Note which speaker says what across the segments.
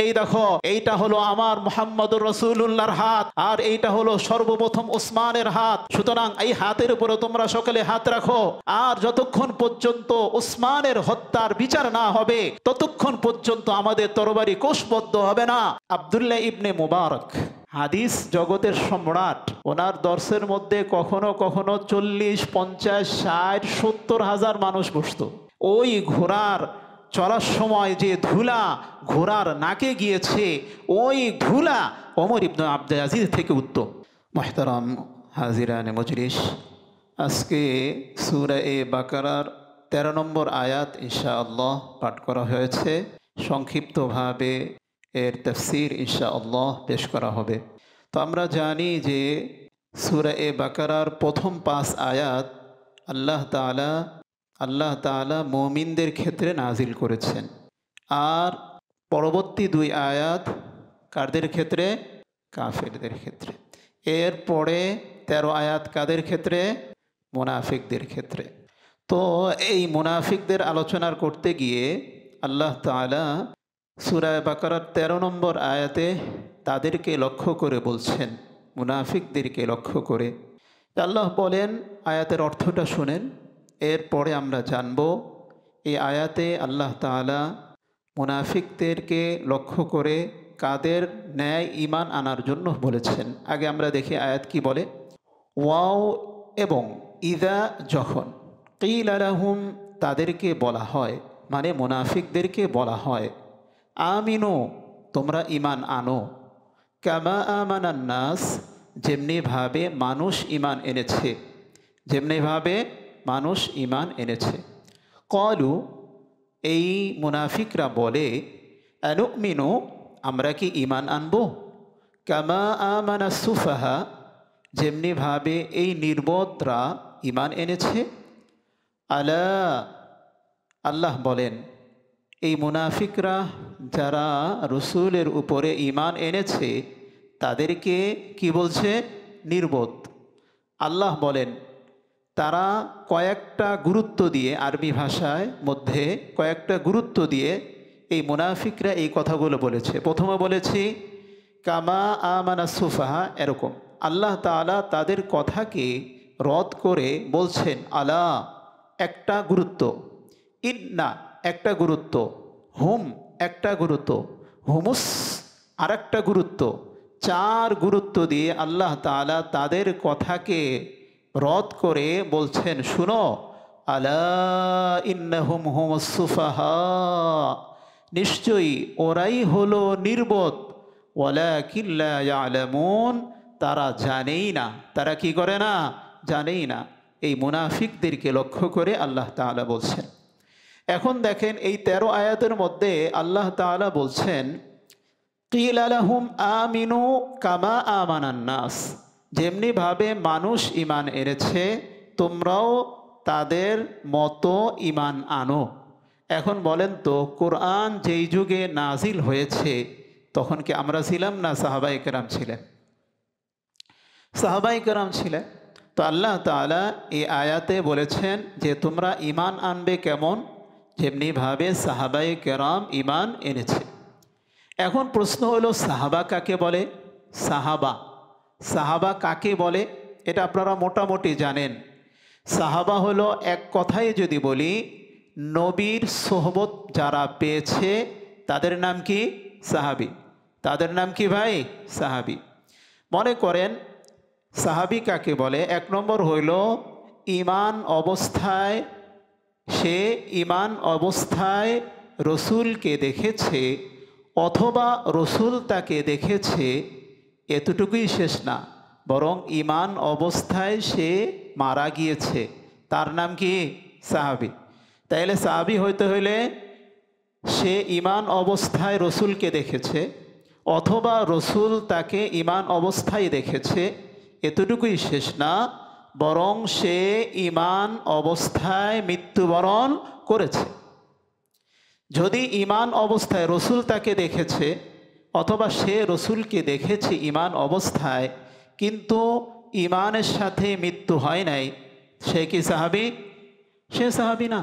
Speaker 1: এই দেখো, এইটা হলো আমার মুহাম্মদুর রাসূলুল্লাহর হাত, আর এইটা হলো সর্বপ্রথম ওসমানের হাত। সুতরাং এই হাতের উপরে তোমরা সকলে হাত রাখো। আর যতক্ষণ পর্যন্ত ওসমানের হত্যার বিচার না হবে, ততক্ষণ পর্যন্ত আমাদের তরবারি কোষবদ্ধ হবে না। আব্দুল্লাহ ইবনে মুবারক, হাদিস জগতের সম্রাট, ওনার দর্শের মধ্যে কখনো কখনো 40, 50, 60, 70 হাজার মানুষ বসতো। ওই ঘোড়ার চলার সময় যে ধুলা ঘোড়ার নাকে গিয়েছে, ওই ধুলা ওমর ইবনে আব্দুল আজিজ থেকে উত্তম। মুহতারাম হাজিরানে মজলিস, আজকে সূরা বাকারার 13 নম্বর আয়াত ইনশাআল্লাহ পাঠ করা হয়েছে। সংক্ষিপ্তভাবে এর তাফসীর ইনশাআল্লাহ পেশ করা হবে। তো আমরা জানি যে সূরা বাকারার প্রথম 5 আয়াত আল্লাহ তাআলা মুমিনদের ক্ষেত্রে নাজিল করেছেন, আর পরবর্তী 2 আয়াত কাদের ক্ষেত্রে? কাফেরদের ক্ষেত্রে। এরপরে 13 আয়াত কাদের ক্ষেত্রে? মুনাফিকদের ক্ষেত্রে। তো এই মুনাফিকদের আলোচনা করতে গিয়ে আল্লাহ তাআলা সূরা বাকারার 13 নম্বর আয়াতে তাদেরকে লক্ষ্য করে বলছেন, মুনাফিকদেরকে লক্ষ্য করে। আল্লাহ বলেন, আয়াতের অর্থটা শুনেন, এরপরে আমরা জানব এই আয়াতে আল্লাহ তাআলা মুনাফিকদেরকে লক্ষ্য করে কাদের ন্যায় ঈমান আনার জন্য বলেছেন। আগে আমরা দেখি আয়াত কি বলে। ওয়াও এবং ইদা, যখন, কিলা লাহুম, তাদেরকে বলা হয়, মানে মুনাফিকদেরকে বলা হয়, আমিনু, তোমরা ঈমান আনো, কামা আমানান নাস, যেমনিভাবে মানুষ ঈমান এনেছে, যেমনিভাবে মানুষ ঈমান এনেছে। ক্বালু, এই মুনাফিকরা বলে, আনুমিনু, আমরা কি ঈমান আনবো, কামা আমানাস সুফাহা, যেমনিভাবে এই নির্বোধরা ঈমান এনেছে। আলা, আল্লাহ বলেন, এই মুনাফিকরা যারা রসুলের উপরে ঈমান এনেছে তাদেরকে কি বলছে? নির্বোধ। আল্লাহ বলেন, তারা কয়েকটা গুরুত্ব দিয়ে, আরবি ভাষায় মধ্যে কয়েকটা গুরুত্ব দিয়ে এই মুনাফিকরা এই কথাগুলো বলেছে। প্রথমে বলেছি কামা আমানা সুফাহা, এরকম। আল্লাহ তাআলা তাদের কথাকে রদ করে বলছেন, আলা, একটা গুরুত্ব, ইন্না, একটা গুরুত্ব, হুম, একটা গুরুত্ব, হুমুস, আর একটা গুরুত্ব। 4 গুরুত্ব দিয়ে আল্লাহ তাআলা তাদের কথাকে রদ করে বলছেন, শুনো, আলা ইন্নাহুম হুমুস সুফাহা, নিশ্চয়ই ওরাই হলো নির্বোধ, ওয়ালাকিন লা ইয়ালামুন, তারা জানেই না। তারা কি করে না? জানেই না। এই মুনাফিকদেরকে লক্ষ্য করে আল্লাহ তাআলা বলছেন। এখন দেখেন, এই 13 আয়াতের মধ্যে আল্লাহ তাআলা বলছেন, কিলা লাহুম আমিনু কামা আমানান নাস, যেমনিভাবে মানুষ ঈমান এনেছে তোমরাও তাদের মতো ঈমান আনো। এখন বলেন তো, কোরআন যেই যুগে নাজিল হয়েছে তখন কি আমরা ছিলাম না সাহাবায়ে কেরাম ছিলেন? সাহাবায়ে কেরাম ছিলেন। তো আল্লাহ তাআলা এই আয়াতে বলেছেন যে তোমরা ঈমান আনবে কেমন? যেমনিভাবে সাহাবায়ে কেরাম ঈমান এনেছে। এখন প্রশ্ন হলো, সাহাবা কাকে বলে? সাহাবা কাকে বলে এটা আপনারা মোটামুটি জানেন। সাহাবা হলো, এক কথায় যদি বলি, নবীর সোহবত যারা পেয়েছে তাদের নাম কি? সাহাবী। তাদের নাম কি ভাই? সাহাবী। মনে করেন সাহাবী কাকে বলে? 1 নম্বর হইল ঈমান অবস্থায়, সে ঈমান অবস্থায় রসুলকে দেখেছে অথবা রসুল তাকে দেখেছে, এতটুকুই শেষ না, বরং ঈমান অবস্থায় সে মারা গিয়েছে, তার নাম কি? সাহাবী। তাইলে সাহাবী হইতে হইলে সে ঈমান অবস্থায় রসুলকে দেখেছে অথবা রসুল তাকে ঈমান অবস্থায় দেখেছে, এতটুকুই শেষ না, বরং সে ঈমান অবস্থায় মৃত্যুবরণ করেছে। যদি ঈমান অবস্থায় রসুল তাকে দেখেছে অথবা সে রসুলকে দেখেছে ঈমান অবস্থায়, কিন্তু ঈমানের সাথে মৃত্যু হয় নাই, সে কি সাহাবী? সে সাহাবী না।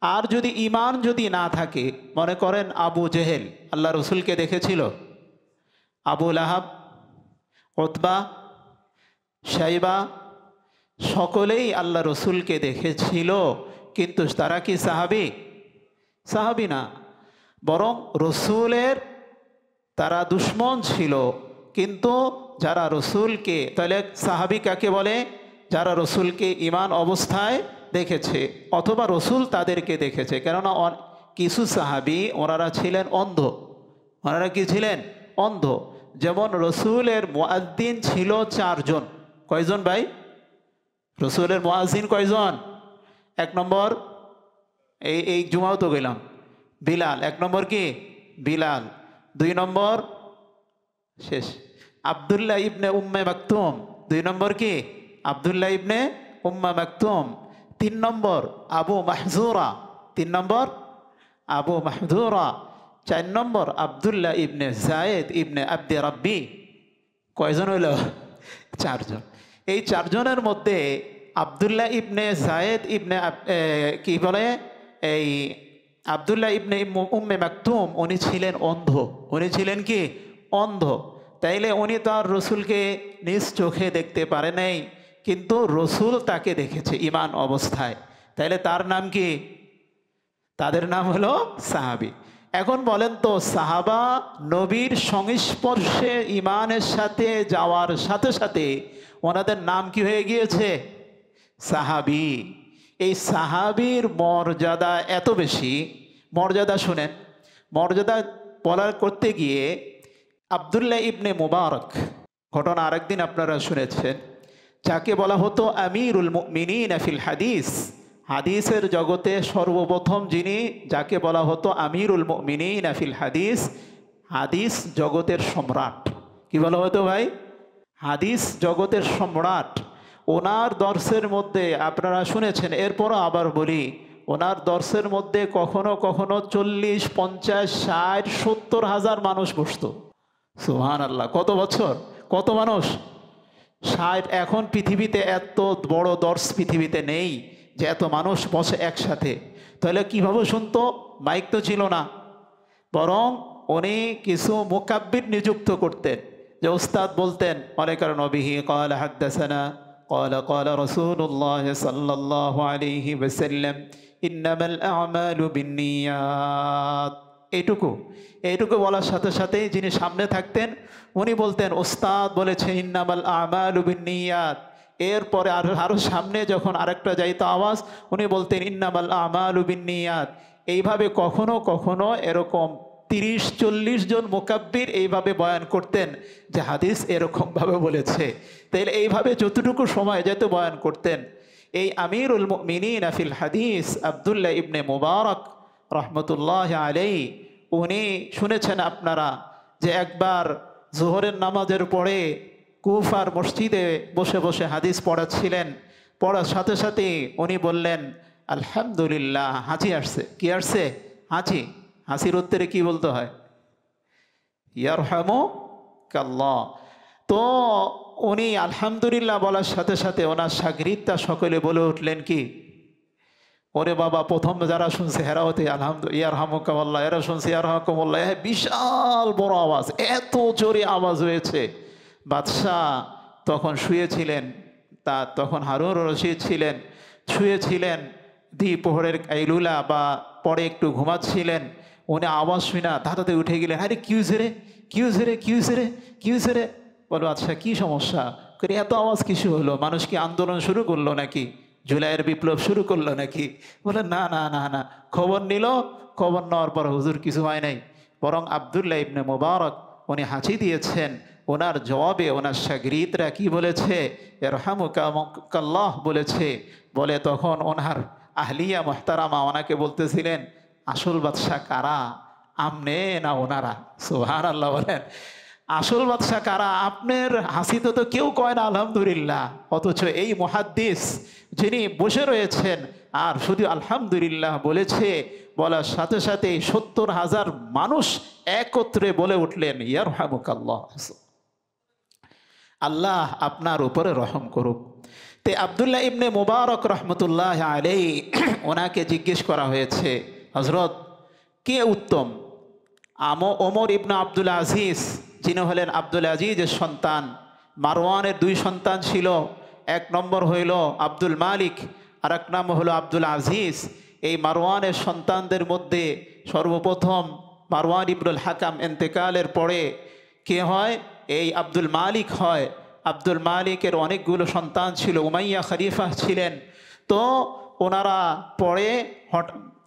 Speaker 1: আর যদি ইমান যদি না থাকে, মনে করেন আবু জেহেল আল্লাহ রসুলকে দেখেছিল, আবু লাহাব, উতবা, শাইবা সকলেই আল্লাহ রসুলকে দেখেছিল, কিন্তু তারা কি সাহাবি? সাহাবি না, বরং রসুলের তারা দুশ্মন ছিল। কিন্তু যারা রসুলকে, তাহলে সাহাবি কাকে বলে? যারা রসুলকে ইমান অবস্থায় দেখেছে অথবা রসুল তাদেরকে দেখেছে। কেননা কিছু সাহাবি ওনারা ছিলেন অন্ধ। ওনারা কি ছিলেন? অন্ধ। যেমন রসুলের মুয়াজ্জিন ছিল 4 জন। কয়জন ভাই? রসুলের মুয়াজ্জিন কয়জন? 1 নম্বর, এই জুমাও তো গেলাম, বিলাল। 1 নম্বর কি? বিলাল। 2 নম্বর শেষ আব্দুল্লাহ ইবনে উম্মে মাকতুম। 2 নম্বর কি? আব্দুল্লাহ ইবনে উম্মে মাকতুম। 3 নম্বর আবু মাহজুরা। 3 নম্বর আবু মাহজুরা। 4 নম্বর আব্দুল্লাহ ইবনে জায়েদ ইবনে আব্দে রাব্বি। কয়জন হইল? 4 জন। এই 4 জনের মধ্যে আব্দুল্লাহ ইবনে জায়েদ ইবনে কি বলে, এই আব্দুল্লাহ ইবনে উম্মে মাকতুম, উনি ছিলেন অন্ধ। উনি ছিলেন কি? অন্ধ। তাইলে উনি তার রসুলকে নিজ চোখে দেখতে পারে নাই, কিন্তু রসুল তাকে দেখেছে ইমান অবস্থায়। তাইলে তার নাম কি? তাদের নাম হলো সাহাবি। এখন বলেন তো, সাহাবা নবীর সংস্পর্শে ইমানের সাথে যাওয়ার সাথে সাথে ওনাদের নাম কি হয়ে গিয়েছে? সাহাবি। এই সাহাবির মর্যাদা এত বেশি। মর্যাদা শুনেন, মর্যাদা বলার করতে গিয়ে আব্দুল্লাহ ইবনে মুবারক ঘটনা আরেকদিন আপনারা শুনেছেন, যাকে বলা হতো আমিরুল মুমিনিন ফিল হাদিস। হাদিসের জগতে সর্বপ্রথম যিনি, যাকে বলা হতো আমিরুল মুমিনিন ফিল হাদিস, হাদিস জগতের সম্রাট। কি বলা হতো ভাই? হাদিস জগতের সম্রাট। ওনার দর্শের মধ্যে আপনারা শুনেছেন, এরপরও আবার বলি, ওনার দর্শের মধ্যে কখনো কখনো 40, 50, 60, 70 হাজার মানুষ বসত। সুবহানাল্লাহ। কত বছর, কত মানুষ? 60। এখন পৃথিবীতে এত বড় দর্শ পৃথিবীতে নেই যে এত মানুষ বসে একসাথে। তাহলে কিভাবে শুনতো? মাইক তো ছিল না, বরং উনি কিছু মুকাব্বির নিযুক্ত করতেন, যে উস্তাদ বলতেন, অনেকের নবিহি ক্বালা হাদ্দাসানা ক্বালা রাসূলুল্লাহ সাল্লাল্লাহু আলাইহি ওয়াসাল্লাম ইন্নামাল আ'মালু বিন্নিয়াত। এইটুকু বলার সাথে সাথেই যিনি সামনে থাকতেন উনি বলতেন, ওস্তাদ বলেছে ইন্নামাল আ'মালু বিন্নিয়াত। এরপরে আরো সামনে যখন আরেকটা যাইতো আওয়াজ, উনি বলতেন ইন্নামাল আ'মালু বিন্নিয়াত। এইভাবে কখনো কখনো এরকম 30-40 জন মুকাব্বির এইভাবে বয়ান করতেন যে হাদিস এরকমভাবে বলেছে। তাইলে এইভাবে যতটুকু সময় যেত বয়ান করতেন। এই আমিরুল মুমিনিন ফিল হাদিস আব্দুল্লাহ ইবনে মুবারক রহমতুল্লাহ আলাইহি, উনি শুনেছেন আপনারা যে একবার জোহরের নামাজের পরে কুফার মসজিদে বসে বসে হাদিস পড়াচ্ছিলেন। পড়ার সাথে সাথে উনি বললেন, আলহামদুলিল্লাহ, হাঁচি আসছে। কি আসছে? হাঁচি। হাসির উত্তরে কি বলতে হয়? ইয়ারহামুকাল্লাহ। তো উনি আলহামদুলিল্লাহ বলার সাথে সাথে ওনার শাগরিদরা সকলে বলে উঠলেন কি, ওরে বাবা, প্রথম যারা শুনছে হেরা হতে আলহামদুলিল্লাহ ইয়ারহামুকাল্লাহ, এরা শুনছে ইয়ারহামুকাল্লাহ। বিশাল বড় আওয়াজ, এত জোরে আওয়াজ হয়েছে। বাদশাহ তখন শুয়েছিলেন, তখন হারুন রশিদ ছিলেন, শুয়েছিলেন, দ্বিপ্রহরের কাইলুলা বা পরে একটু ঘুমাচ্ছিলেন। উনি আওয়াজ শুনা তাড়াতাড়ি উঠে গেলেন, আরে কি হয়েছে রে, কি হয়েছে রে, কি হয়েছে রে, কি হয়েছে রে? বলো, আচ্ছা কি সমস্যা? করে এত আওয়াজ কিছু হলো? মানুষ কি আন্দোলন শুরু করলো নাকি? জুলাইয়ের বিপ্লব শুরু করলো নাকি? বলে না না না না। খবর নিল, খবর নেওয়ার পর হুজুর কিছু হয় নাই, বরং আব্দুল্লাহ ইবনে মুবারক উনি হাঁচি দিয়েছেন। ওনার জবাবে ওনার শাগরিদরা কি বলেছে? ইরহামুকাল্লাহ বলেছে। বলে তখন ওনার আহলিয়া মুহতারামা ওনাকে বলতেছিলেন, আসল বাদশাহ কারা, আমনে না ওনারা? সুবহানাল্লাহ বলেন। আসল বাদশাহ কারা? আপনার হাসিতে তো কেউ কয় না আলহামদুলিল্লাহ, অথচ এই মুহাদ্দিস যিনি বসে রয়েছেন আর শুধু আলহামদুলিল্লাহ বলেছে, বলার সাথে সাথে 70,000 মানুষ একত্রে বলে উঠলেন, ইয়ারহামুকাল্লাহ, আল্লাহ আপনার উপরে রহম করুক। তে আবদুল্লাহ ইবনে মুবারক রহমতুল্লাহ আলাইহি ওনাকে জিজ্ঞেস করা হয়েছে, হজরত কে উত্তম, ওমর ইবনে আব্দুল আজিজ যিনি হলেন আব্দুল আজিজের সন্তান, মারওয়ানের দুই সন্তান ছিল, এক নম্বর হইল আব্দুল মালিক আর এক নাম হলো আব্দুল আজিজ। এই মারওয়ানের সন্তানদের মধ্যে সর্বপ্রথম মারওয়ান ইবনুল হাকাম ইন্তেকালের পরে কে হয়? এই আব্দুল মালিক হয়। আব্দুল মালিকের অনেকগুলো সন্তান ছিল, উমাইয়া খলিফা ছিলেন। তো ওনারা পরে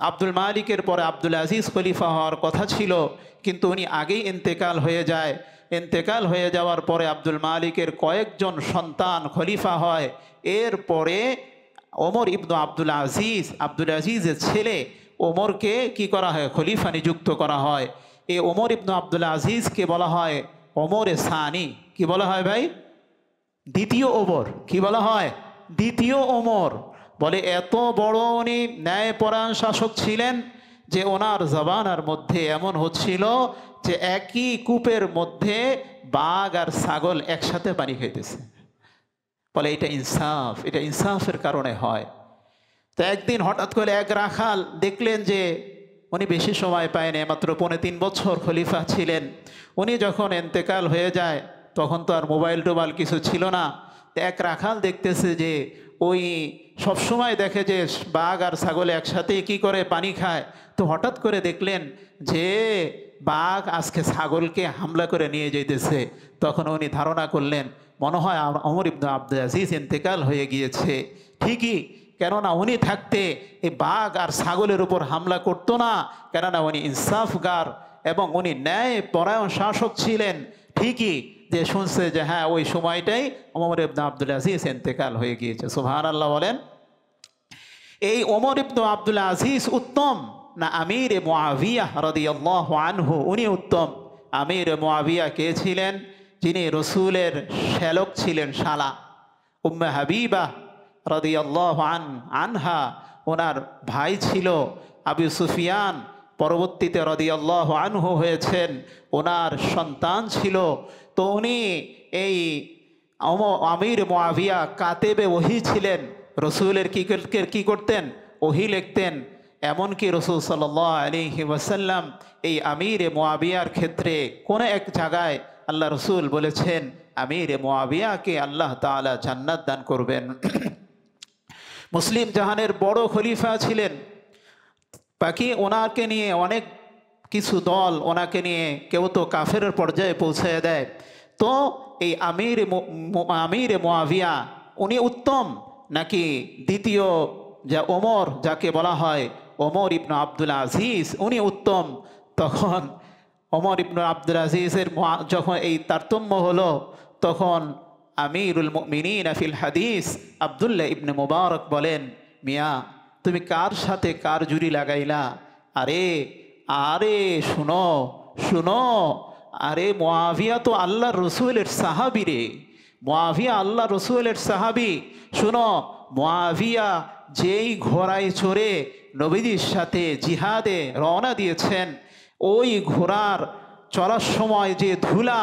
Speaker 1: আব্দুল মালিকের পরে আব্দুল আজিজ খলিফা হওয়ার কথা ছিল, কিন্তু উনি আগেই ইন্তেকাল হয়ে যায়। ইন্তেকাল হয়ে যাওয়ার পরে আব্দুল মালিকের কয়েকজন সন্তান খলিফা হয়। এরপরে ওমর ইবনু আব্দুল আজিজের ছেলে ওমরকে কি করা হয়? খলিফা নিযুক্ত করা হয়। এই ওমর ইবনু আব্দুল আজিজকে বলা হয় ওমরে সানি। কি বলা হয় ভাই? দ্বিতীয় ওমর। কি বলা হয়? দ্বিতীয় ওমর। বলে এত বড় উনি ন্যায়পরায়ণ শাসক ছিলেন যে ওনার জবানার মধ্যে এমন হচ্ছিল যে একই কূপের মধ্যে বাঘ আর ছাগল একসাথে পানি খাইতেছে। বলে এটা ইনসাফ, এটা ইনসাফের কারণে হয়। তো একদিন হঠাৎ করে এক রাখাল দেখলেন যে উনি বেশি সময় পায়নি, মাত্র 3.5 বছর খলিফা ছিলেন। উনি যখন ইন্তেকাল হয়ে যায় তখন তো আর মোবাইল টোবাইল কিছু ছিল না। তো এক রাখাল দেখতেছে যে ওই সবসময় দেখে যে বাঘ আর ছাগলে একসাথে কি করে পানি খায়। তো হঠাৎ করে দেখলেন যে বাঘ আজকে ছাগলকে হামলা করে নিয়ে যেতেছে। তখন উনি ধারণা করলেন মনে হয় ওমর ইবনে আব্দুল আজিজ ইন্তেকাল হয়ে গিয়েছে। ঠিকই, কেননা উনি থাকতে এই বাঘ আর ছাগলের উপর হামলা করতো না, কেননা উনি ইনসাফগার এবং উনি ন্যায় পরায়ণ শাসক ছিলেন। ঠিকই যে শুনছে যে হ্যাঁ ওই সময়টাই ওমর ইবনে আব্দুল আজিজ ইন্তেকাল হয়ে গিয়েছে। সুবহানাল্লাহ বলেন। এই ওমর ইবনে আব্দুল আজিজ উত্তম না আমির মুআবিয়া রাদিয়াল্লাহু আনহু উনি উত্তম? আমির মুআবিয়া কে ছিলেন? যিনি রসুলের শ্যালক ছিলেন, শালা। উম্মে হাবিবা রাদিয়াল্লাহু আনহা ওনার ভাই ছিল আবু সুফিয়ান, পরবর্তীতে রাদিয়াল্লাহু আনহু হয়েছেন, ওনার সন্তান ছিল। তো উনি এই আমির মুআবিয়া কাতেবে ওহী ছিলেন, রসুলের কি করতেন? ওহী লিখতেন। এমনকি রসুল সাল্লাল্লাহু আলাইহি ওয়াসাল্লাম এই আমির মুআবিয়ার ক্ষেত্রে কোনো এক জায়গায় আল্লাহ রসুল বলেছেন আমির মুআবিয়াকে আল্লাহ তাআলা জান্নাত দান করবেন। মুসলিম জাহানের বড় খলিফা ছিলেন। বাকি ওনাকে নিয়ে অনেক কিছু দল ওনাকে নিয়ে কেউ তো কাফেরের পর্যায়ে পৌঁছে দেয়। তো এই আমির মুআবিয়া উনি উত্তম নাকি দ্বিতীয় যা ওমর, যাকে বলা হয় ওমর ইবনে আব্দুল আজিজ, উনি উত্তম? তখন ওমর ইবনে আব্দুল আজিজের যখন এই তারতম্য হলো, তখন আমিরুল মুমিনিন ফিল হাদিস আবদুল্লাহ ইবনে মুবারক বলেন, মিয়া তুমি কার সাথে কার জুরি লাগাইলা? আরে আরে শুনো শুনো, আরে মুআবিয়া তো আল্লাহ রসুলের সাহাবি রে, মুআবিয়া আল্লাহ রসুলের সাহাবি। শুনো, মুআবিয়া যেই ঘোড়ায় চড়ে নবীজির সাথে জিহাদে রওনা দিয়েছেন, ওই ঘোড়ার চলার সময় যে ধুলা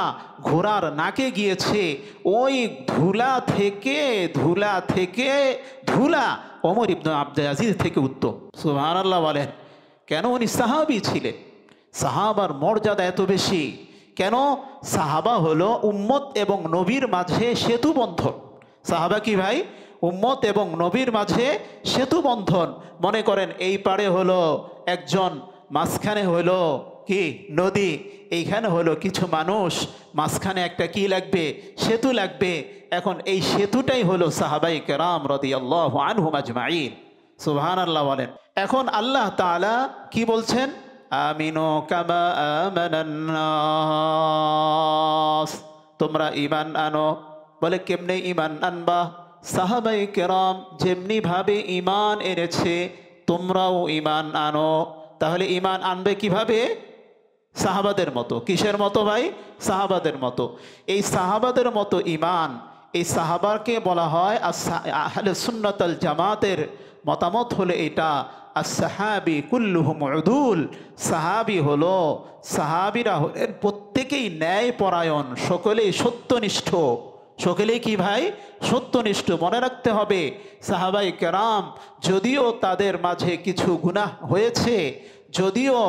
Speaker 1: ঘোড়ার নাকে গিয়েছে, ওই ধুলা থেকে ওমর ইবনে আব্দুল আজিজ থেকে উত্তম। সুবহানাল্লাহ বলেন। কেন? উনি সাহাবী ছিলেন। সাহাবার মর্যাদা এত বেশি কেন? সাহাবা হলো উম্মত এবং নবীর মাঝে সেতু বন্ধন। সাহাবা কি ভাই? উম্মত এবং নবীর মাঝে সেতু বন্ধন। মনে করেন এই পারে হলো একজন, মাঝখানে হলো কি নদী, এইখানে হলো কিছু মানুষ, মাঝখানে একটা কি লাগবে? সেতু লাগবে। এখন এই সেতুটাই হলো সাহাবাই কেরাম রাদিয়াল্লাহু আনহুম আজমাইন। সুবহানাল্লাহ বলেন। এখন আল্লাহ তাআলা কি বলছেন? আমিনু কামা আমানান নাস, তোমরা ঈমান আনো। বলে কেমনে ঈমান আনবা? সাহাবাই কেরাম যেমনি ভাবে ঈমান এনেছে তোমরাও ঈমান আনো। তাহলে ঈমান আনবে কিভাবে? সাহাবাদের মতো। কিসের মতো ভাই? সাহাবাদের মতো। এই সাহাবাদের মতো ঈমান, এই সাহাবাকে বলা হয় আহলে সুন্নাত আল জামাতের মতামত হলো এটা, as-সাহাবী কুল্লুহুম উদুল। সাহাবী হলো, সাহাবীরা হলেন প্রত্যেকেই ন্যায়পরায়ণ, সকলেই সত্যনিষ্ঠ, সকলেই কি ভাই? সত্যনিষ্ঠ। মনে রাখতে হবে সাহাবায়ে কেরাম যদিও তাদের মাঝে কিছু গুনাহ হয়েছে, যদিও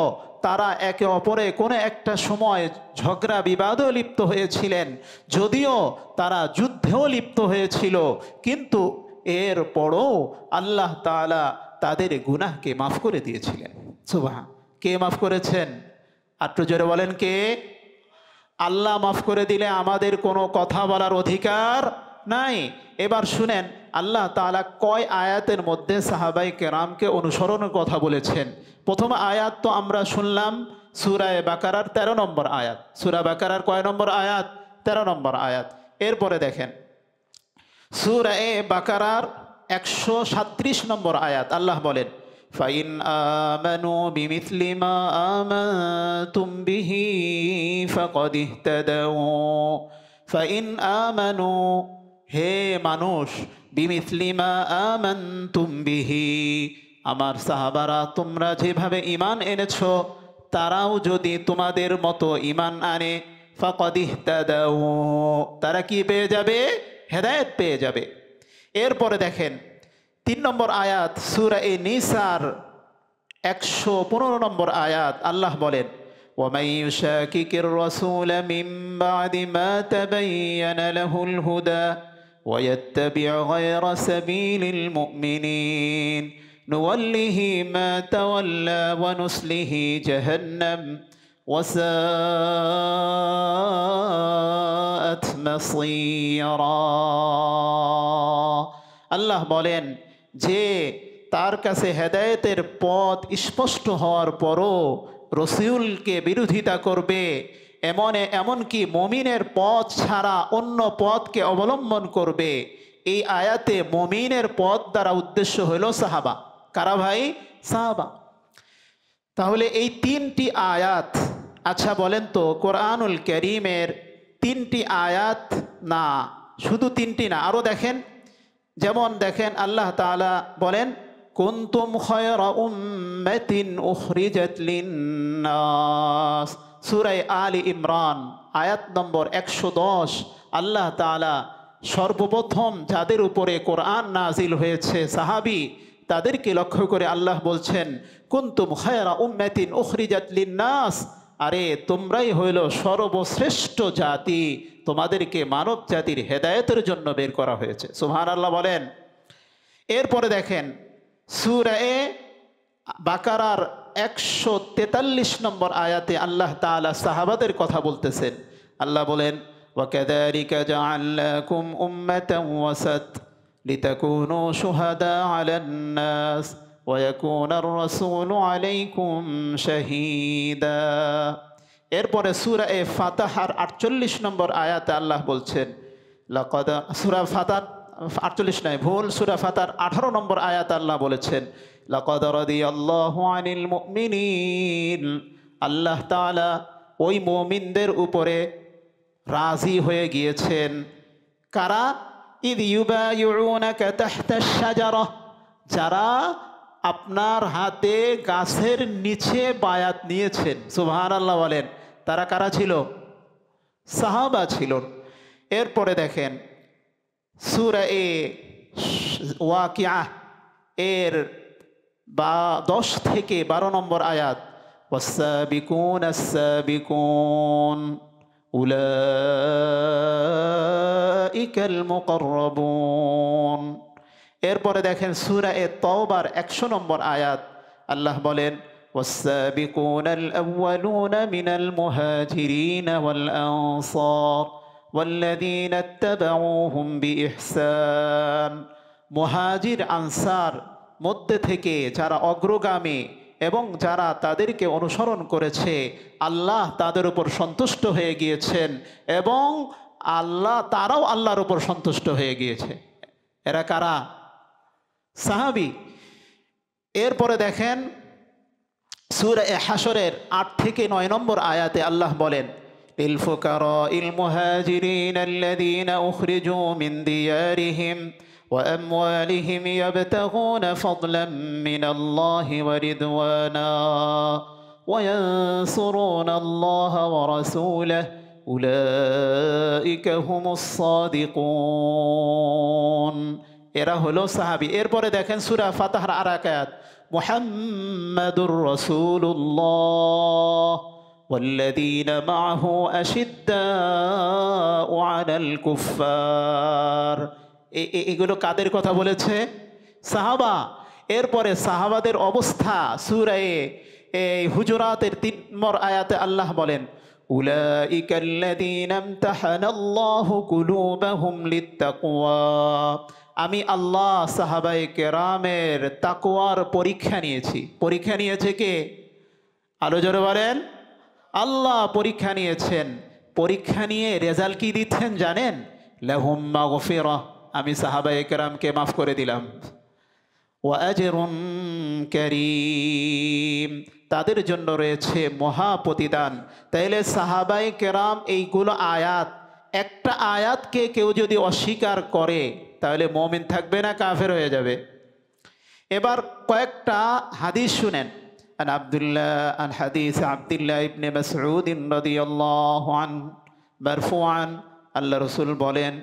Speaker 1: তারা একে অপরে কোনো একটা সময় ঝগড়া বিবাদও লিপ্ত হয়েছিলেন, যদিও তারা যুদ্ধেও লিপ্ত হয়েছিল, কিন্তু এরপরও আল্লাহ তাআলা তাদের গুনাহকে মাফ করে দিয়েছিলেন। সুবহান। কে মাফ করেছেন? একটু জোরে বলেন কে? আল্লাহ মাফ করে দিলে আমাদের কোনো কথা বলার অধিকার নাই। এবার শুনেন আল্লাহ তাআলা কয় আয়াতের মধ্যে সাহাবায়ে কেরামকে অনুসরণের কথা বলেছেন। প্রথম আয়াত তো আমরা শুনলাম সূরা বাকারার 13 নম্বর আয়াত। সূরা বাকারার কয় নম্বর আয়াত? 13 নম্বর আয়াত। এরপরে দেখেন সূরা বাকারার 137 নম্বর আয়াত। আল্লাহ বলেন ফাইন আমানু বিমিথলি মা আমানতুম বিহি ফাকাদ ইহতাদাউ। ফাইন আমানু, হে মানুষ, বিমিথলি মা আমানতুম বিহি, আমার সাহাবারা তোমরা যেভাবে ঈমান এনেছো তারাও যদি তোমাদের মতো ঈমান আনে, ফাকাদ ইহতাদাউ, তারা কি পেয়ে যাবে? হেদায়েত পেয়ে যাবে। এরপরে দেখেন 3 নম্বর আয়াত সূরা নিসার 115 নম্বর আয়াত। আল্লাহ বলেন ওয়ামান ইউশাকিকির রাসূলা মিন বা'দি মা তাবায়্যানা লাহুল হুদা ওয়া ইয়াত্তাবি' গায়রা সাবিলিল মুমিনিন নুওয়াল্লিহি মা তাওয়াল্লা ওয়া নুসলিহি জাহান্নাম ওয়া সাআত মাসীরা। আল্লাহ বলেন যে তার কাছে হেদায়েতের পথ স্পষ্ট হওয়ার পরও রসূলকে বিরোধিতা করবে, এমনকি মুমিনের পথ ছাড়া অন্য পথকে অবলম্বন করবে। এই আয়াতে মুমিনের পথ দ্বারা উদ্দেশ্য হলো সাহাবা। কারা ভাই? সাহাবা। তাহলে এই 3টি আয়াত, আচ্ছা বলেন তো কোরআনুল কারীমের 3টি আয়াত না, শুধু 3টি না, আরও দেখেন। যেমন দেখেন আল্লাহ তাআলা বলেন কুনতুম খায়রা উম্মাতিন উখরিজাত লিন-নাস, সূরা আলী ইমরান আয়াত নম্বর 110। আল্লাহ তাআলা সর্বপ্রথম যাদের উপরে কোরআন নাজিল হয়েছে সাহাবী, তাদেরকে লক্ষ্য করে আল্লাহ বলছেন কুনতুম খায়রা উম্মাতিন উখরিজাত লিন-নাস, আরে তোমরাই হইল সর্বশ্রেষ্ঠ জাতি, তোমাদেরকে মানব জাতির হেদায়েতের জন্য বের করা হয়েছে। সুবহানাল্লাহ বলেন। এরপরে দেখেন সূরা বাকারার 143 নম্বর আয়াতে আল্লাহ তাআলা সাহাবাদের কথা বলতেছেন। আল্লাহ বলেন ওয়াকাযালিকা জাআলনাকুম উম্মাতান ওয়াসাত লিতাকুনু শুহাদা আলান নাস ওয়া ইয়াকুনার রাসূলু আলাইকুম শাহীদা। এরপরে সূরা ফাতিহার 48 নম্বর আয়াতে আল্লাহ বলছেন লাকাদ, সূরা ফাতিহার 48 নয়, ভুল, সূরা ফাতিহার 18 নম্বর আয়াতে আল্লাহ বলেছেন লাকাদ রাদিয়াল্লাহু আনিল মুমিনিন, আল্লাহ তাআলা ওই মুমিনদের উপরে রাজি হয়ে গিয়েছেন। কারা? ইদ ইউবাইউনাকা তাহতাশ শাজারা, যারা আপনার হাতে গাছের নিচে বায়াত নিয়েছেন। সুবহানাল্লাহ বলেন। তারা কারা ছিল? সাহাবা ছিল। এরপরে দেখেন সূরা ওয়াকিআহ এর 10 থেকে 12 নম্বর আয়াত ওয়াস-সাবিকুনাস সাবিকুন উলাইকাল মুকাররাবুন। এরপরে দেখেন সূরা তাওবার 100 নম্বর আয়াত। আল্লাহ বলেন ওয়াস-সাবিকুনাল আউয়ালুনা মিনাল মুহাজিরিনা ওয়াল আনসার ওয়াল্লাযীনা ইত্তাবাউহুম বিইহসান, মুহাজির আনসার মধ্যে থেকে যারা অগ্রগামী এবং যারা তাদেরকে অনুসরণ করেছে, আল্লাহ তাদের উপর সন্তুষ্ট হয়ে গিয়েছেন এবং তারাও আল্লাহর উপর সন্তুষ্ট হয়ে গিয়েছে। এরা কারা? সাহাবী। এরপরে দেখেন সূরা হাশরের 8 থেকে 9 নম্বর আয়াতে আল্লাহ বলেন লিল ফুকারাইল মুহাজিরিন আল্লাযীনা উখরিজু মিন দিয়ারিহিম ওয়া আমওয়ালিহিম ইয়াবতাগুনা ফাদলাম মিনাল্লাহি ওয়া রিদওয়ানা ওয়া ইয়ানসুরুনাল্লাহা ওয়া রাসূলাহু উলাইকা হুমুস সাদিকুন, এরা হলো সাহাবী। এরপরে দেখেন সূরা ফাতহার আর এক আয়াত, মুহাম্মাদুর রাসূলুল্লাহ ওয়াল্লাযীনা মাআহু আশিদ্দাউ আলাল কুফফার। এগুলো কাদের কথা বলেছে? সাহাবা। এরপরে সাহাবাদের অবস্থা সূরা হুজুরাতের ৩ নম্বর আয়াতে আল্লাহ বলেন, উলাইকা আল্লাযীনা ইমতাহানাল্লাহু কুলুবাহুম লিত্তাকওয়া। আমি আল্লাহ সাহাবায়ে কেরামের তাকওয়ার পরীক্ষা নিয়েছি। পরীক্ষা নিয়েছে কে? আলো জোরে বলেন। আল্লাহ পরীক্ষা নিয়েছেন। পরীক্ষা নিয়ে রেজাল্ট কি দিচ্ছেন জানেন? লাহুম মাগফিরাহ, আমি সাহাবায়ে কেরামকে মাফ করে দিলাম। ওয়া আজরুন কারীম, তাদের জন্য রয়েছে মহা প্রতিদান। তাইলে সাহাবায়ে কেরাম এইগুলো আয়াত, একটা আয়াতকে কেউ যদি অস্বীকার করে তাহলে মুমিন থাকবে না, কাফের হয়ে যাবে। এবার কয়েকটা হাদিস শুনেন। আন হাদিস আব্দুল্লাহ ইবনে মাসউদ রাদিয়াল্লাহু আনহু মারফুআন, আল্লাহ রাসূল বলেন,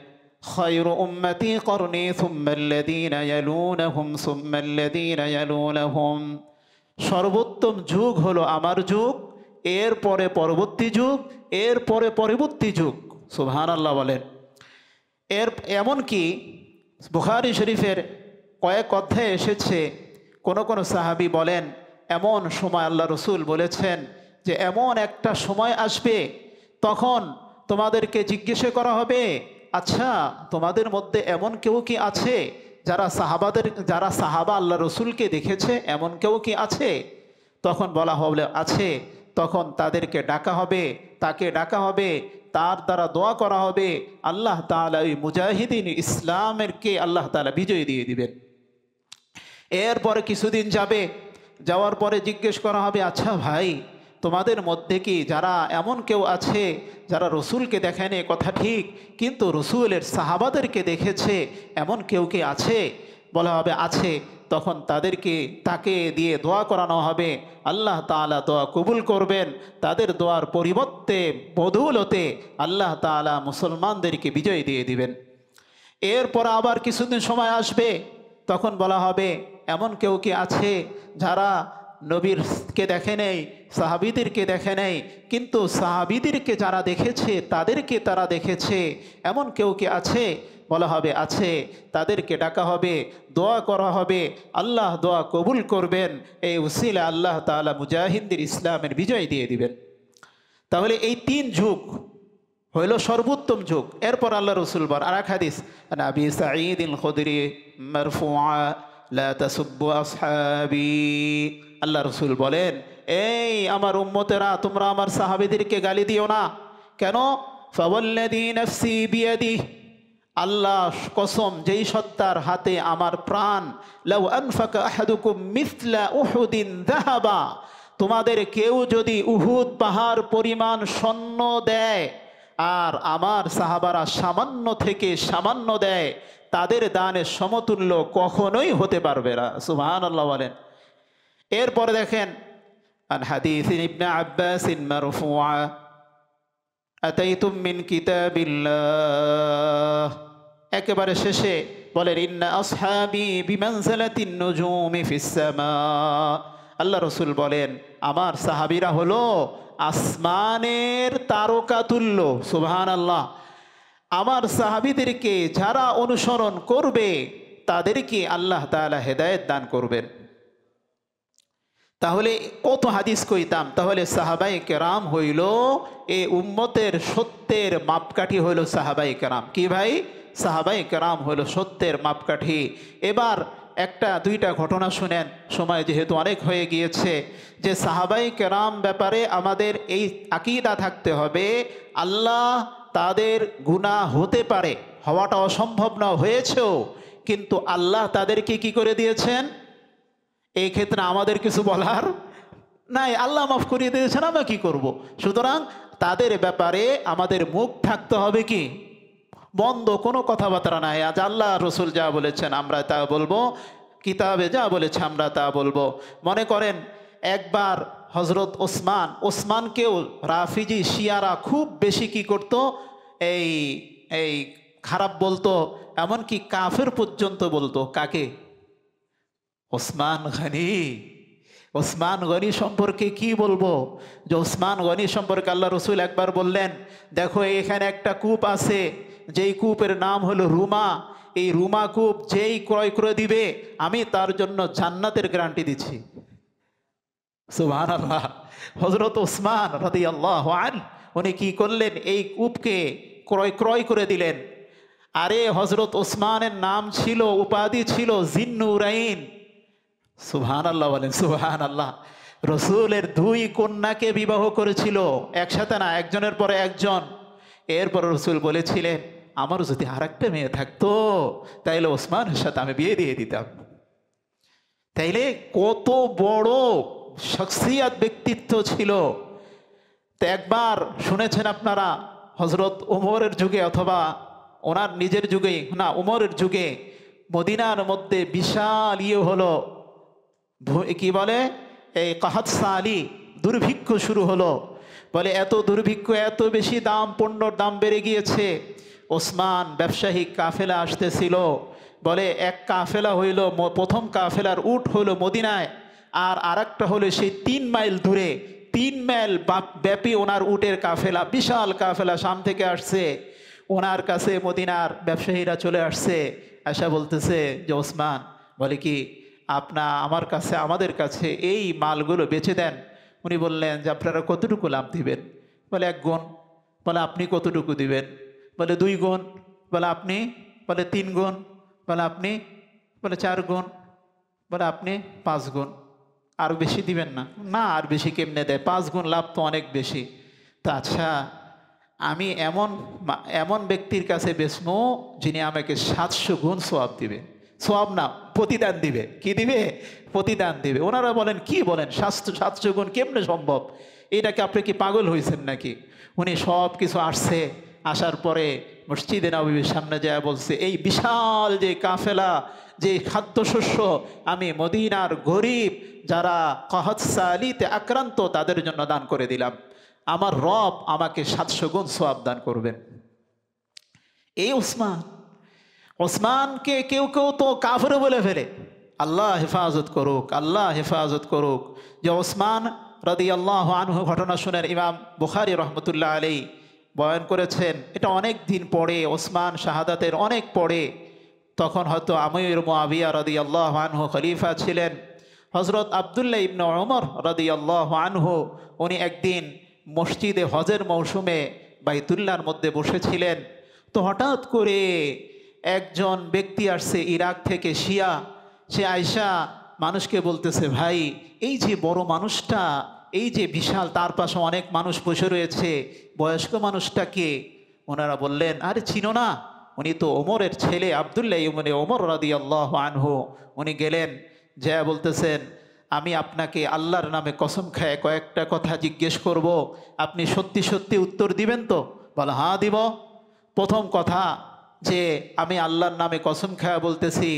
Speaker 1: খায়রু উম্মতি করনি সুম্মাল্লাযীনা ইয়ালুনাহুম সুম্মাল্লাযীনা ইয়ালুনাহুম, সর্বোত্তম যুগ হলো আমার যুগ, এরপরে পরবর্তী যুগ, এরপরে পরবর্তী যুগ। সুবহানাল্লাহ বলেন। এমনকি বুখারী শরীফের কয়েক অধ্যায়ে এসেছে, কোন কোন সাহাবী বলেন এমন সময় আল্লাহ রসুল বলেছেন যে এমন একটা সময় আসবে তখন তোমাদেরকে জিজ্ঞাসা করা হবে, আচ্ছা তোমাদের মধ্যে এমন কেউ কি আছে যারা সাহাবা আল্লাহ রসুলকে দেখেছে, এমন কেউ কি আছে? তখন বলা হবে আছে। তখন তাদেরকে ডাকা হবে, তাকে ডাকা হবে, তার দ্বারা দোয়া করা হবে, আল্লাহ তাআলা ওই মুজাহিদিন ইসলামেরকে আল্লাহ তাআলা বিজয় দিয়ে দিবেন। এরপরে কিছুদিন যাবে, যাওয়ার পরে জিজ্ঞেস করা হবে, আচ্ছা ভাই তোমাদের মধ্যে কি যারা এমন কেউ আছে যারা রসুলকে দেখেনি, কথা ঠিক, কিন্তু রসুলের সাহাবাদেরকে দেখেছে, এমন কেউ কি আছে? বলা হবে আছে। তখন তাকে দিয়ে দোয়া করানো হবে, আল্লাহ তাআলা দোয়া কবুল করবেন, তাদের দোয়ার পরিবর্তে বদৌলতে আল্লাহ তাআলা মুসলমানদেরকে বিজয় দিয়ে দিবেন। এরপর আবার কিছুদিন সময় আসবে, তখন বলা হবে এমন কেউ কি আছে যারা নবীরকে দেখে নেই, সাহাবীদেরকে দেখে নেই, কিন্তু সাহাবীদেরকে যারা দেখেছে তাদেরকে তারা দেখেছে, এমন কেউ কি আছে? বলা হবে আছে। তাদেরকে ডাকা হবে, দোয়া করা হবে, আল্লাহ দোয়া কবুল করবেন, এই উসিলা আল্লাহ তাআলা মুজাহিদিন ইসলামের বিজয় দিয়ে দিবেন। তাহলে এই 3 যুগ হইল সর্বোত্তম যুগ। এরপর আল্লাহ রসুল বলেন আর এক হাদিস, আবি সাঈদ আল খুদরি মারফুআ লা তাসুব্বু আসহাবি, আল্লাহ রসুল বলেন, এই আমার উম্মতেরা তোমরা আমার সাহাবীদেরকে গালি দিও না। কেন? ফাওয়াল্লাযী নাফসি বিয়াদিহি, আল্লাহ কসম যেই সত্তার হাতে আমার প্রাণ, লাউ আনফাকা আহাদুকুম মিসলা উহুদিন যাহাবা, তোমাদের কেউ যদি উহুদ পাহাড় পরিমাণ স্বর্ণ দেয় আর আমার সাহাবারা সামান্য থেকে সামান্য দেয়, তাদের দানের সমতুল্য কখনোই হতে পারবে না। সুবহানাল্লাহ বলেন। এরপরে দেখেন, আন হাদিস ইবনে আব্বাস মারফুআ, আতাইতুম মিন কিতাবিল্লাহ, একেবারে শেষে বলেন, ইন্না আসহাবি বিমানজিলাতিন নুজুমি ফিস সামা, আল্লাহ রসুল বলেন আমার সাহাবীরা হলো আসমানের তারকা তুল্য। সুবহানাল্লাহ। আমার সাহাবীদেরকে যারা অনুসরণ করবে তাদেরকে আল্লাহ তাআলা হেদায়েত দান করবেন। তাহলে কত হাদিস কইতাম। তাহলে সাহাবায়ে কেরাম হইল এই উম্মতের সত্যের মাপকাঠি, হইল সাহাবায়ে কেরাম। কি ভাই? সাহাবায়ে কেরাম হইল সত্যের মাপকাঠি। এবার একটা দুইটা ঘটনা শুনেন, সময় যেহেতু অনেক হয়ে গিয়েছে, যে সাহাবায়ে কেরাম ব্যাপারে আমাদের এই আকীদা থাকতে হবে, আল্লাহ তাদের গুনাহ হতে পারে, হওয়াটা অসম্ভব না, হয়েছেও, কিন্তু আল্লাহ তাদেরকে কি করে দিয়েছেন, এই ক্ষেত্রে আমাদের কিছু বলার নাই, আল্লাহ মাফ করিয়ে দিয়েছেন, আমরা কি করব। সুতরাং তাদের ব্যাপারে আমাদের মুখ থাকতে হবে কি বন্ধ, কোনো কথাবার্তা নাই। আজ আল্লাহ রসুল যা বলেছেন আমরা তা বলবো, কিতাবে যা বলেছে আমরা তা বলবো। মনে করেন একবার হজরত ওসমান, ওসমানকেও রাফিজি শিয়ারা খুব বেশি কি করত, এই এই খারাপ বলতো, এমনকি কাফের পর্যন্ত বলতো। কাকে? ওসমান গনি। ওসমান গনি সম্পর্কে কি বলবো, যে ওসমান গনি সম্পর্কে আল্লাহ রসুল একবার বললেন, দেখো এখানে একটা কূপ আছে, যেই কূপের নাম হলো রুমা, এই রুমা কূপ যেই ক্রয় করে দিবে আমি তার জন্য জান্নাতের গ্যারান্টি দিচ্ছি। সুবহানাল্লাহ। হযরত ওসমান রাদিয়াল্লাহু আনহু উনি কি করলেন, এই কূপকে ক্রয় করে দিলেন। আরে হযরত ওসমানের নাম ছিল, উপাধি ছিল জিন্নুরাইন। সুবহানাল্লাহ বলেন, সুবহানাল্লাহ। রসুলের দুই কন্যাকে বিবাহ করেছিল, একসাথে না, একজনের পরে একজন। এরপর রসুল বলেছিলেন, আমার যদি আর একটা মেয়ে থাকতো তাইলে ওসমানের সাথে আমি বিয়ে দিয়ে দিতাম। তাইলে কত বড় শখসিয়াত, ব্যক্তিত্ব ছিল। তো একবার শুনেছেন আপনারা, হজরত উমরের যুগে অথবা ওনার নিজের যুগে না, উমরের যুগে মদিনার মধ্যে বিশাল হলো, কি বলে, এই কাহাত সালি, দুর্ভিক্ষ শুরু হলো। বলে এত দুর্ভিক্ষ, এত বেশি দাম, পণ্যর দাম বেড়ে গিয়েছে। ওসমান ব্যবসায়ী কাফেলা আসতেছিল। বলে এক কাফেলা হইল, প্রথম কাফেলার উট হইল মদিনায়, আর আরেকটা হলো সেই 3 মাইল দূরে, 3 মাইল ব্যাপী ওনার উটের কাফেলা, বিশাল কাফেলা শাম থেকে আসছে। ওনার কাছে মদিনার ব্যবসায়ীরা চলে আসছে, আশা বলতেছে যে ওসমান, বলে কি আমার কাছে, আমাদের কাছে এই মালগুলো বেচে দেন। উনি বললেন যে আপনারা কতটুকু লাভ দিবেন? বলে 1 গুণ। বলে আপনি কতটুকু দিবেন? বলে 2 গুণ। বলে আপনি? বলে 3 গুণ। বলে আপনি? বলে 4 গুণ। বলে আপনি? 5 গুণ। আর বেশি দিবেন না? না, আর বেশি কেমনে দেয়, 5 গুণ লাভ তো অনেক বেশি। তো আচ্ছা, আমি এমন ব্যক্তির কাছে বেচবো যিনি আমাকে 700 গুণ সওয়াব দিবে। সওয়াব না, প্রতিদান দিবে। কি দিবে? প্রতিদান দিবে। ওনারা বলেন, কি বলেন, 700 গুণ কেমনে সম্ভব? এটাকে আপনি কি পাগল হয়েছেন নাকি? উনি সব কিছু আসছে, আসার পরে মসজিদে নববীর সামনে যায় বলছে, এই বিশাল যে কাফেলা, যে খাদ্যশস্য আমি মদিনার গরিব যারা কাহাত সালিতে আক্রান্ত তাদের জন্য দান করে দিলাম, আমার রব আমাকে 700 গুণ সওয়াব দান করবেন। এই ওসমানকে কেউ কেউ তো কাফের বলে ফেলে। আল্লাহ হেফাজত করুক, আল্লাহ হেফাজত করুক। যে ওসমান রাদিয়াল্লাহু আনহু ঘটনা শুনেন ইমাম বুখারী রহমতুল্লাহ আলাইহি বয়ান করেছেন। এটা অনেক দিন পরে, ওসমান শাহাদাতের অনেক পরে, তখন হয়তো আমির মুআবিয়া রাদিয়াল্লাহু আনহু খলিফা ছিলেন। হযরত আব্দুল্লাহ ইবনে ওমর রাদিয়াল্লাহু আনহু উনি একদিন মসজিদে হজের মৌসুমে বাইতুল্লাহর মধ্যে বসেছিলেন। তো হঠাৎ করে একজন ব্যক্তি আসছে ইরাক থেকে, শিয়া। সে আয়সা মানুষকে বলতেছে, ভাই এই যে বড় মানুষটা, এই যে বিশাল, তার পাশে অনেক মানুষ বসে রয়েছে, বয়স্ক মানুষটা কে? ওনারা বললেন, আরে চিনো না, উনি তো ওমরের ছেলে আব্দুল্লাহ ইবনে ওমর রাদিয়াল্লাহু আনহু। উনি গেলেন, যা বলতেছেন, আমি আপনাকে আল্লাহর নামে কসম খায় কয়েকটা কথা জিজ্ঞেস করব, আপনি সত্যি সত্যি উত্তর দিবেন তো? বলে হ্যাঁ দিব। প্রথম কথা, যে আমি আল্লাহর নামে কসম খায়া বলতেছি,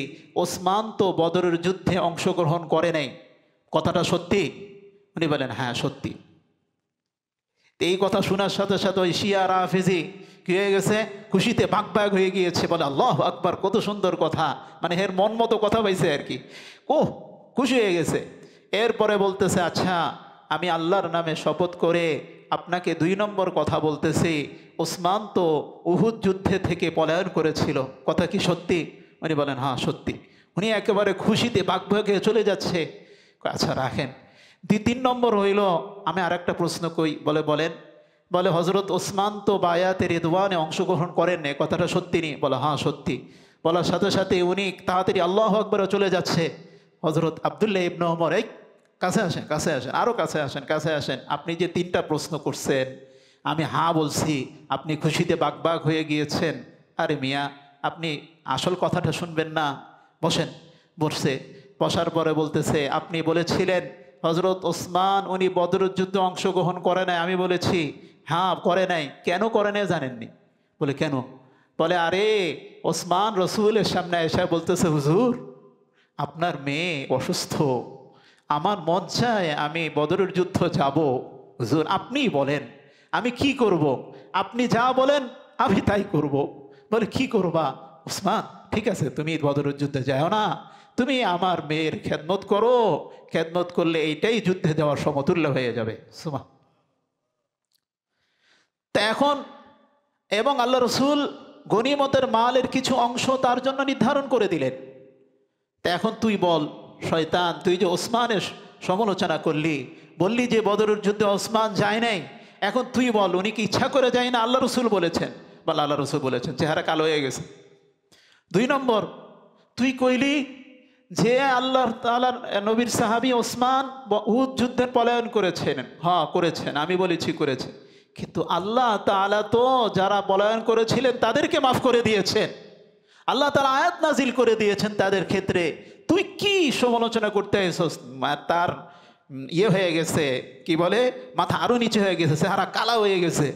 Speaker 1: ওসমান তো বদরের যুদ্ধে অংশগ্রহণ করে নাই, কথাটা সত্যি? উনি বলেন হ্যাঁ সত্যি। এই কথা শোনার সাথে সাথে ওই শিয়া রাফেজি কি হয়ে গেছে, খুশিতে বাগ হয়ে গিয়েছে। বলে আল্লাহু আকবার, কত সুন্দর কথা, মানে এর মন মতো কথা পাইছে আর কি। ও খুশি হয়ে গেছে। এরপরে বলতেছে, আচ্ছা আমি আল্লাহর নামে শপথ করে আপনাকে 2 নম্বর কথা বলতেছি, ওসমান তো উহুদ যুদ্ধে থেকে পলায়ন করেছিল, কথা কি সত্যি? উনি বলেন হ্যাঁ সত্যি। উনি একেবারে খুশিতে বাগবাগে চলে যাচ্ছে। আচ্ছা রাখেন। 3 নম্বর হইল, আমি আর একটা প্রশ্ন কই। বলেন। বলে হজরত ওসমান তো বায়াতে রিদওয়ানে অংশগ্রহণ করেন না, কথাটা সত্যি নি? বলে হ্যাঁ সত্যি। বলার সাথে সাথে উনি তাড়াতাড়ি আল্লাহু আকবার চলে যাচ্ছে। হজরত আব্দুল্লাহ ইবনে ওমর, এই কাছে আসেন, কাছে আসেন, আরও কাছে আসেন, কাছে আসেন, আপনি যে 3টা প্রশ্ন করছেন আমি হ্যাঁ বলছি, আপনি খুশিতে বাগ হয়ে গিয়েছেন। আরে মিয়া, আপনি আসল কথাটা শুনবেন না? বসেন। বসার পরে বলতেছে, আপনি বলেছিলেন হজরত ওসমান উনি বদরের যুদ্ধে অংশগ্রহণ করে নাই। আমি বলেছি হ্যাঁ করে নাই। কেন করে নাই জানেননি? বলে কেন? বলে আরে ওসমান রসুলের সামনে এসে বলতেছে, হুজুর আপনার মেয়ে অসুস্থ, আমার মন চায় আমি বদরের যুদ্ধ যাব। হুজুর আপনিই বলেন আমি কি করব? আপনি যা বলেন আমি তাই করব। বলে কি করবা? ওসমান ঠিক আছে তুমি বদরের যুদ্ধে যাও না, তুমি আমার মেয়ের খেদমত করো, খেদমত করলে এইটাই যুদ্ধে যাওয়ার সমতুল্য হয়ে যাবে। সুমা তা এখন এবং আল্লাহ রসুল গনিমতের মালের কিছু অংশ তার জন্য নির্ধারণ করে দিলেন। তা এখন তুই বল শয়তান, তুই যে ওসমানের সমালোচনা করলি, বললি যে বদরের যুদ্ধে ওসমান যায় নাই, এখন তুই বল উনি কি ইচ্ছা করে যায় না আল্লাহ রসুল বলেছেন? বল আল্লাহ রসুল বলেছেন, চেহারা কালো হয়ে গেছে। 2 নম্বর, তুই কইলি যে আল্লাহ তাআলার নবীর সাহাবী ওসমান উহুদ যুদ্ধের পলায়ন করেছেন। হ্যাঁ করেছেন, আমি বলেছি করেছেন, কিন্তু আল্লাহ তাআলা তো যারা পলায়ন করেছিলেন তাদেরকে মাফ করে দিয়েছেন। আল্লাহ তাআলা আয়াত নাজিল করে দিয়েছেন তাদের ক্ষেত্রে। তুই কি সমালোচনা করতে এসেছিস? তার ইয়ে হয়ে গেছে, কি বলে, মাথা আরো নিচে হয়ে গেছে, চেহারা কালা হয়ে গেছে।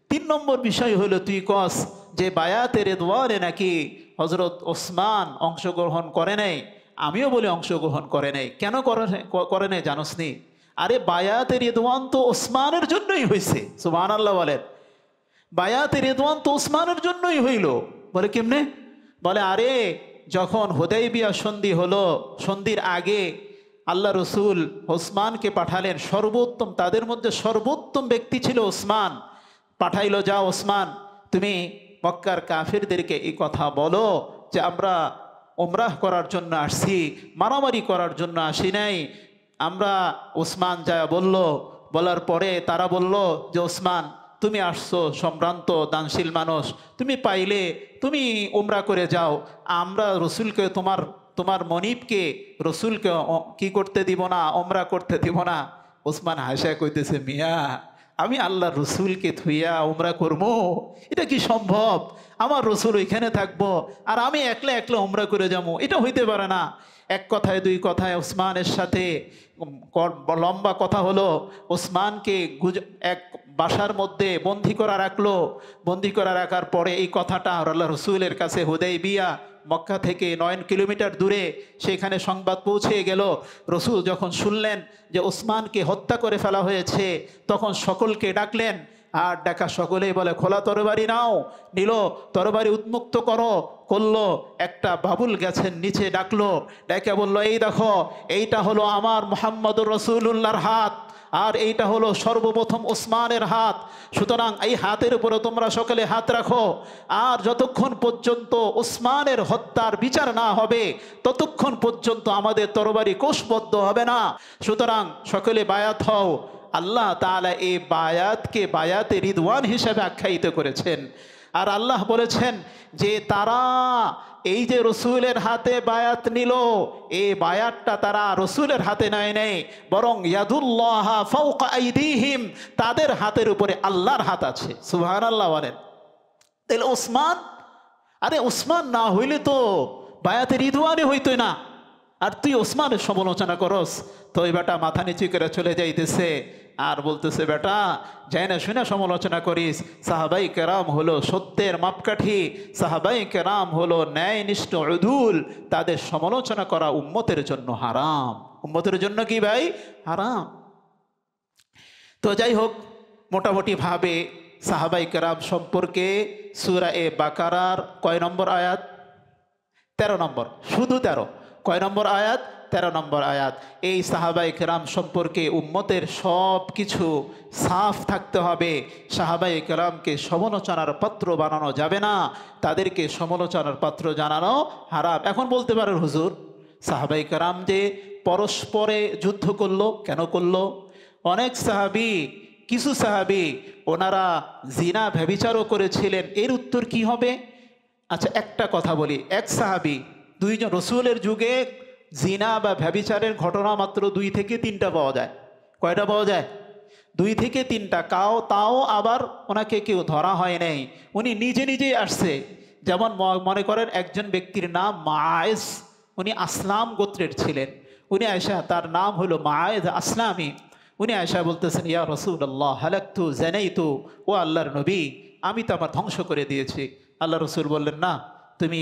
Speaker 1: 3 নম্বর বিষয় হলো তুই কস যে বায়াতে রিদওয়ানে নাকি হযরত ওসমান অংশগ্রহণ করে নাই। আমিও বলি অংশগ্রহণ করে নাই। কেন করে নাই জানোস নি? আরে বায়াতে রিদওয়ান তো ওসমানের জন্যই হয়েছে। সুবহানাল্লাহ বলেন। বায়াতে রিদওয়ান তো ওসমানের জন্যই হইল। বলে কেমনে? বলে আরে যখন হুদাইবিয়া সন্ধি হলো, সন্ধির আগে আল্লাহ রসুল ওসমানকে পাঠালেন, সর্বোত্তম তাদের মধ্যে সর্বোত্তম ব্যক্তি ছিল ওসমান। পাঠাইলো, যাও ওসমান তুমি মক্কার কাফিরদেরকে এই কথা বলো যে আমরা ওমরাহ করার জন্য আসছি, মারামারি করার জন্য আসি নাই আমরা। ওসমান যা বলল, বলার পরে তারা বলল যে ওসমান তুমি আসছো সম্ভ্রান্ত দানশীল মানুষ, তুমি পাইলে তুমি ওমরা করে যাও, আমরা রসুলকে তোমার মনিবকে রসুলকে কি করতে দিব না, ওমরা করতে দিব না। ওসমান হাসা কইতেছে, মিয়া আমি আল্লাহ রসুলকে থুইয়া ওমরা করবো? এটা কি সম্ভব? আমার রসুল ওইখানে থাকবো আর আমি একলা একলা ওমরা করে যাবো? এটা হইতে পারে না। এক কথায় 2 কথায় ওসমানের সাথে লম্বা কথা হলো। ওসমানকে এক বাসার মধ্যে বন্দি করা রাখলো। বন্দি করা রাখার পরে এই কথাটা আল্লাহ রসুলের কাছে হুদাইবিয়া মক্কা থেকে 9 কিলোমিটার দূরে সেখানে সংবাদ পৌঁছে গেল। রসুল যখন শুনলেন যে ওসমানকে হত্যা করে ফেলা হয়েছে, তখন সকলকে ডাকলেন। আর ডাকা সকলেই বলে খোলা তরবারি নাও। নিল, তরবারি উন্মুক্ত করলো। একটা বাবুল গাছের নিচে ডাকলো, ডেকে বলল, এই দেখো এইটা হলো আমার মুহাম্মদুর রাসূলুল্লাহর হাত, আর এইটা হলো সর্বপ্রথম ওসমানের হাত। সুতরাং এই হাতের উপরে তোমরা সকলে হাত রাখো, আর যতক্ষণ পর্যন্ত ওসমানের হত্যার বিচার না হবে ততক্ষণ পর্যন্ত আমাদের তরবারি কোষবদ্ধ হবে না। সুতরাং সকলে বায়াত হও। আল্লাহ তাআলা এই বায়াতকে বায়াতে রিদওয়ান হিসেবে আখ্যায়িত করেছেন। আর আল্লাহ বলেছেন যে তারা এই যে রসুলের হাতে বায়াত নিল, এই বায়াতটা তারা রসুলের হাতে নেয় নেই, বরং ইয়াদুল্লাহ ফাওকা আইদিহিম, তাদের হাতের উপরে আল্লাহর হাত আছে। সুবহানাল্লাহ বলেন। তাহলে ওসমান, আরে ওসমান না হইলে তো বায়াতে রিদওয়ানই হইতই না, আর তুই ওসমানের সমালোচনা করস। তো ওই বেটা মাথা নিচু করে চলে যাইতেছে আর বলতেছে, বেটা যাই না শুনে সমালোচনা করিস। সাহাবাই কেরাম হলো সত্যের মাপকাঠি, সাহাবাই কেরাম হলো ন্যায়নিষ্ঠ উদুল, তাদের সমালোচনা করা উম্মতের জন্য হারাম। উম্মতের জন্য কি ভাই? হারাম। তো যাই হোক, মোটামুটি ভাবে সাহাবাই কেরাম সম্পর্কে সূরা এ বাকারার কয় নম্বর আয়াত? 13 নম্বর, শুধু 13। কয় নম্বর আয়াত? 13 নম্বর আয়াত। এই সাহাবাই কেরাম সম্পর্কে উম্মতের সব কিছু সাফ থাকতে হবে। সাহাবাই কেরামকে সমালোচনার পাত্র বানানো যাবে না, তাদেরকে সমালোচনার পাত্র জানানো হারাম। এখন বলতে পারেন হুজুর সাহাবাই কেরাম যে পরস্পরে যুদ্ধ করলো, কেন করলো? অনেক সাহাবী, কিছু সাহাবী ওনারা জিনা ব্যভিচারও করেছিলেন, এর উত্তর কি হবে? আচ্ছা একটা কথা বলি, এক সাহাবী, 2 জন রসুলের যুগে জিনা বা ব্যভিচারের ঘটনা মাত্র 2 থেকে 3টা পাওয়া যায়। কয়টা পাওয়া যায়? 2 থেকে 3টা। তাও আবার ওনাকে কেউ ধরা হয় নাই, উনি নিজে নিজেই আসছে। যেমন মনে করেন একজন ব্যক্তির নাম মায়েজ, উনি আসলাম গোত্রের ছিলেন। উনি আয়সা, তার নাম হলো মায়েজ আসলামী। উনি আয়সা বলতেছেন, ইয়া রাসূলুল্লাহ হালাকতু জানাইতু, ও আল্লাহর নবী আমি তো আমার ধ্বংস করে দিয়েছি। আল্লাহ রসুল বললেন, না তুমি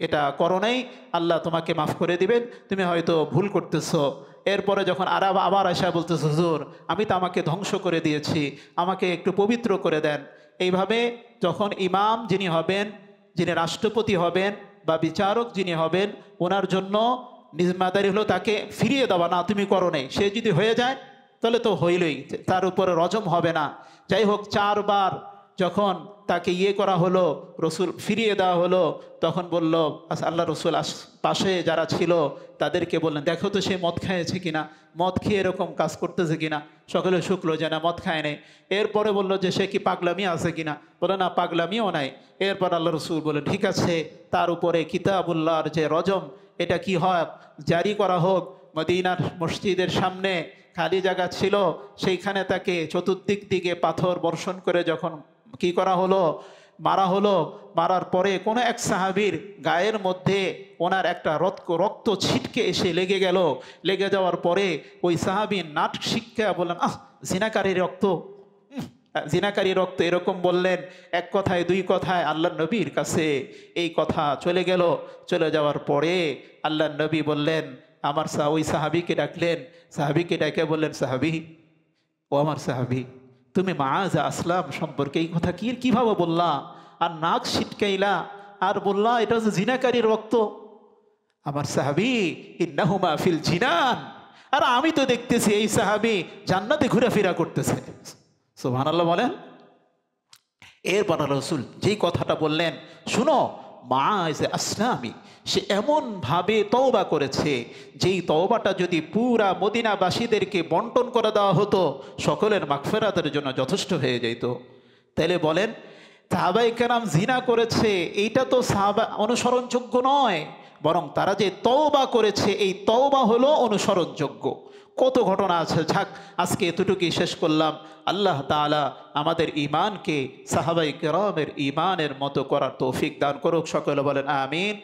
Speaker 1: এটা করো নাই, আল্লাহ তোমাকে মাফ করে দিবেন, তুমি হয়তো ভুল করতেছো। এরপরে যখন আবার আয়সা বলতেছে হুজুর আমি তো আমাকে ধ্বংস করে দিয়েছি, আমাকে একটু পবিত্র করে দেন। এইভাবে যখন ইমাম যিনি হবেন, যিনি রাষ্ট্রপতি হবেন বা বিচারক যিনি হবেন, ওনার জন্য জিম্মাদারি হলো তাকে ফিরিয়ে দেওয়া, না তুমি করো নাই। সে যদি হয়ে যায় তাহলে তো হইলই, তার উপরে রজম হবে না। যাই হোক, 4 বার যখন তাকে করা হলো, রসুল ফিরিয়ে দেওয়া হলো, তখন বলল আল্লাহ রসুল পাশে যারা ছিল তাদেরকে বললেন দেখো তো সে মদ খাইয়েছে কিনা, মদ খেয়ে এরকম কাজ করতেছে কিনা। সকলে শুকলো যে না, মদ খায় নাই। এরপরে বলল যে সে কি পাগলামি আছে কিনা, বলে না পাগলামিও নাই। এরপর আল্লাহ রসুল বললেন ঠিক আছে, তার উপরে কিতাবুল্লাহর যে রজম এটা কি হয় জারি করা হোক। মদিনার মসজিদের সামনে খালি জায়গা ছিল, সেইখানে তাকে চতুর্দিক দিকে পাথর বর্ষণ করে যখন কি করা হলো, মারা হলো। মারার পরে কোনো এক সাহাবীর গায়ের মধ্যে ওনার একটা রক্ত ছিটকে এসে লেগে গেল। লেগে যাওয়ার পরে ওই সাহাবী নাট শিক্ষা বললেন জিনাকারী রক্ত, জিনাকারী রক্ত, এরকম বললেন। এক কথায় দুই কথায় আল্লাহ নবীর কাছে এই কথা চলে গেল। চলে যাওয়ার পরে আল্লাহ নবী বললেন ওই সাহাবীকে ডাকলেন, সাহাবীকে ডাকে বললেন সাহাবী, ও আমার সাহাবী, তুমি মাআজ আসলাম সম্পর্কে এই কথা কিভাবে বললা, আর নাক ছিটকাইলা আর বললা এটা হচ্ছে জিনাকারী রক্ত। আমার সাহাবী, ইন্নাহুমা ফিল জিনান, আর আমি তো দেখতেছি এই সাহাবী জান্নাতে ঘোরাফেরা করতেছে। সুবহানাল্লাহ বলেন। এরপর রসুল যেই কথাটা বললেন, শুনো মাআজ আসলামি, সে এমনভাবে তওবা করেছে যেই তওবাটা যদি পুরা মদিনাবাসীদেরকে বন্টন করে দেওয়া হতো সকলের মাগফিরাতের জন্য যথেষ্ট হয়ে যেত। তাইলে বলেন সাহাবায়ে কেরাম জিনা করেছে এইটা তো সাহাবা অনুসরণযোগ্য নয়, বরং তারা যে তওবা করেছে এই তওবা হলো অনুসরণযোগ্য। কত ঘটনা আছে, যাক আজকে এতটুকুই শেষ করলাম। আল্লাহ তাআলা আমাদের ঈমানকে সাহাবায়ে কেরামের ঈমানের মতো করার তৌফিক দান করুক। সকলে বলেন আমিন।